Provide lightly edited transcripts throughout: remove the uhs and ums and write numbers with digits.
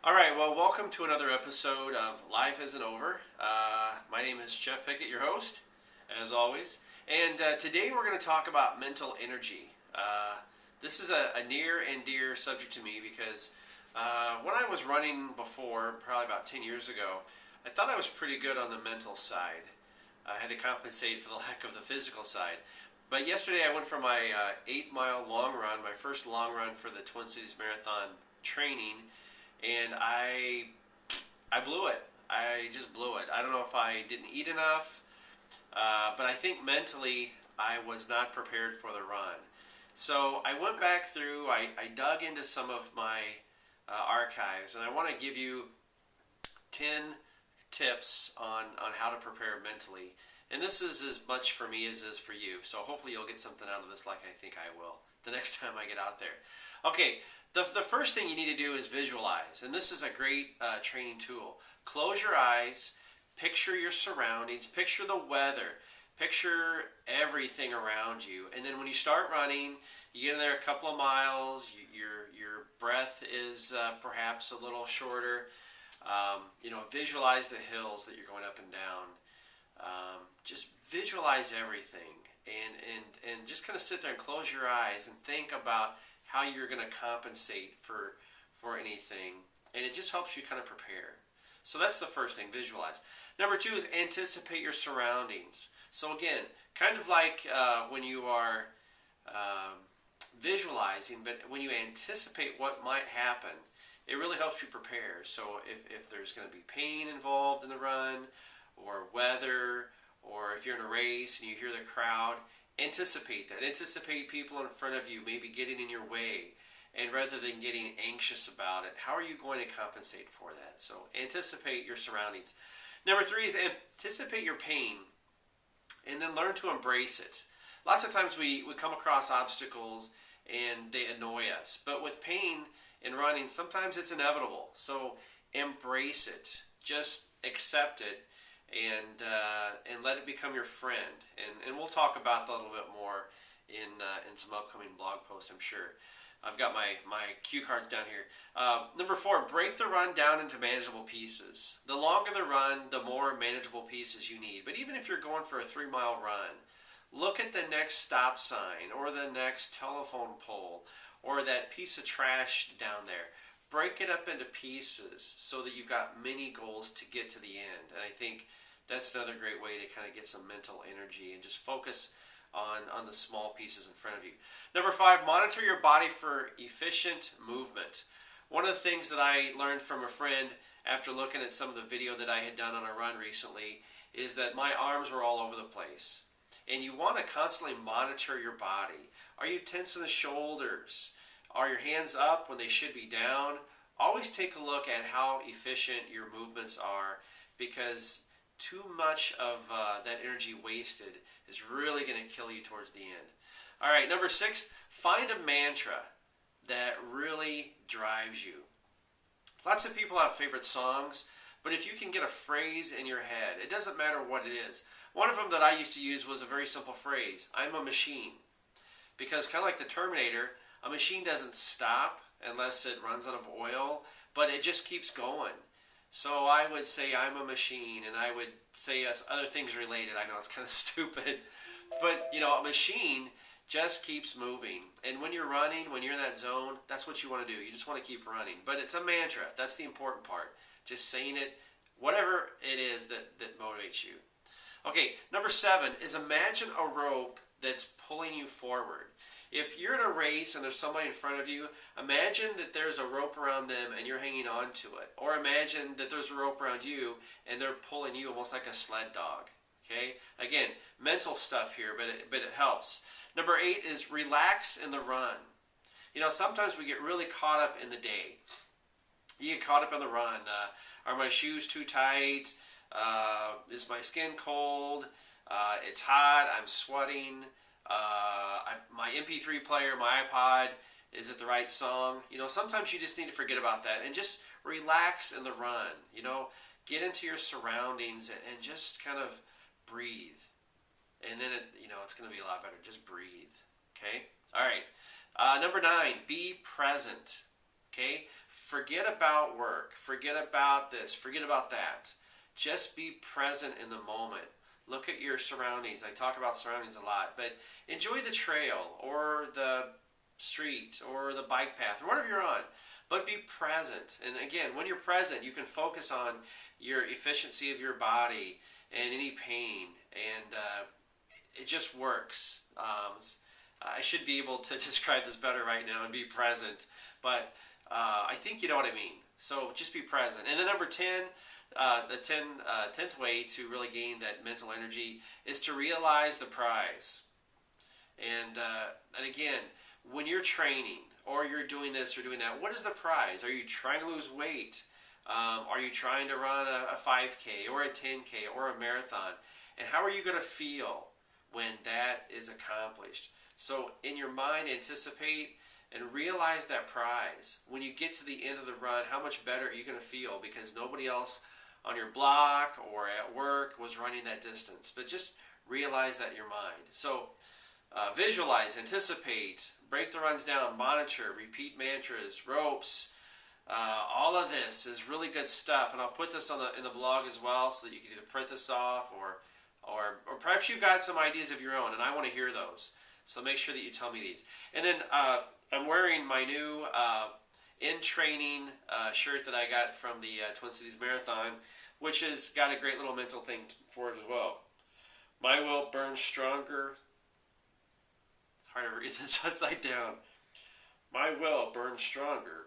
All right, well, welcome to another episode of Life Isn't Over. My name is Jeff Pickett, your host, as always. And today we're going to talk about mental energy. This is a near and dear subject to me because when I was running before, probably about 10 years ago, I thought I was pretty good on the mental side. I had to compensate for the lack of the physical side. But yesterday I went for my 8-mile long run, my first long run for the Twin Cities Marathon training, and I blew it. I just blew it. I don't know if I didn't eat enough, but I think mentally I was not prepared for the run. So I went back through, I dug into some of my archives, and I want to give you 10 tips on how to prepare mentally. And this is as much for me as is for you. So hopefully you'll get something out of this like I think I will the next time I get out there. Okay, the first thing you need to do is visualize. And this is a great training tool. Close your eyes, picture your surroundings, picture the weather, picture everything around you. And then when you start running, you get in there a couple of miles, your breath is perhaps a little shorter. Visualize the hills that you're going up and down. Just visualize everything and just kind of sit there and close your eyes and think about how you're going to compensate for anything, and it just helps you kind of prepare. So that's the first thing, visualize. Number 2 is anticipate your surroundings. So again, kind of like when you are visualizing, but when you anticipate what might happen, it really helps you prepare. So if there's going to be pain involved in the run, or weather, or if you're in a race and you hear the crowd, anticipate that. Anticipate people in front of you maybe getting in your way. And rather than getting anxious about it, how are you going to compensate for that? So anticipate your surroundings. Number 3 is anticipate your pain and then learn to embrace it. Lots of times we come across obstacles and they annoy us. But with pain in running, sometimes it's inevitable. So embrace it. Just accept it. And let it become your friend. And we'll talk about that a little bit more in some upcoming blog posts, I'm sure. I've got my cue cards down here. Number 4, break the run down into manageable pieces. The longer the run, the more manageable pieces you need. But even if you're going for a 3-mile run, look at the next stop sign or the next telephone pole or that piece of trash down there. Break it up into pieces so that you've got many goals to get to the end. And I think that's another great way to kind of get some mental energy and just focus on the small pieces in front of you. Number 5, monitor your body for efficient movement. One of the things that I learned from a friend after looking at some of the video that I had done on a run recently is that my arms were all over the place. And you want to constantly monitor your body. Are you tense in the shoulders? Are your hands up when they should be down? Always take a look at how efficient your movements are, because too much of that energy wasted is really going to kill you towards the end. All right, number 6, find a mantra that really drives you. Lots of people have favorite songs, but if you can get a phrase in your head, it doesn't matter what it is. One of them that I used to use was a very simple phrase, I'm a machine. Because kind of like the Terminator, a machine doesn't stop unless it runs out of oil, but it just keeps going. So I would say I'm a machine, and I would say other things related. I know it's kind of stupid, but a machine just keeps moving. And when you're running, when you're in that zone, that's what you want to do. You just want to keep running. But it's a mantra. That's the important part. Just saying it, whatever it is that motivates you. Okay, number 7 is imagine a rope that's pulling you forward. If you're in a race and there's somebody in front of you, imagine that there's a rope around them and you're hanging on to it. Or imagine that there's a rope around you and they're pulling you almost like a sled dog. Okay? Again, mental stuff here, but it helps. Number 8 is relax in the run. Sometimes we get really caught up in the day. You get caught up in the run. Are my shoes too tight? Is my skin cold? It's hot. I'm sweating. My MP3 player, my iPod, is it the right song? Sometimes you just need to forget about that and just relax in the run. Get into your surroundings and just kind of breathe. And then it's going to be a lot better. Just breathe. Okay? All right. Number 9, be present. Okay? Forget about work. Forget about this. Forget about that. Just be present in the moment. Look at your surroundings. I talk about surroundings a lot, but enjoy the trail or the street or the bike path or whatever you're on. But be present. And again, when you're present, you can focus on your efficiency of your body and any pain, and it just works. I should be able to describe this better right now and be present, but I think you know what I mean. So just be present. And then number 10, the 10th way to really gain that mental energy is to realize the prize. And again, when you're training or you're doing this or doing that, what is the prize? Are you trying to lose weight? Are you trying to run a 5K or a 10K or a marathon? And how are you going to feel when that is accomplished? So in your mind, anticipate and realize that prize. When you get to the end of the run, how much better are you going to feel because nobody else on your block or at work was running that distance. But just realize that in your mind. So visualize, anticipate, break the runs down, monitor, repeat mantras, ropes. All of this is really good stuff, and I'll put this on in the blog as well, so that you can either print this off or perhaps you've got some ideas of your own, and I want to hear those. So make sure that you tell me these. And then I'm wearing my new In Training shirt that I got from the Twin Cities Marathon, which has got a great little mental thing for it as well. My will burns stronger. It's hard to read this upside down. My will burns stronger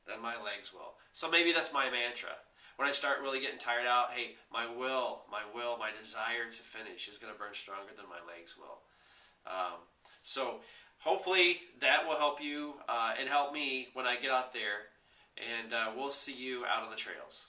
than my legs will. So maybe that's my mantra. When I start really getting tired out, hey, my desire to finish is going to burn stronger than my legs will. So hopefully that will help you and help me when I get out there. And we'll see you out on the trails.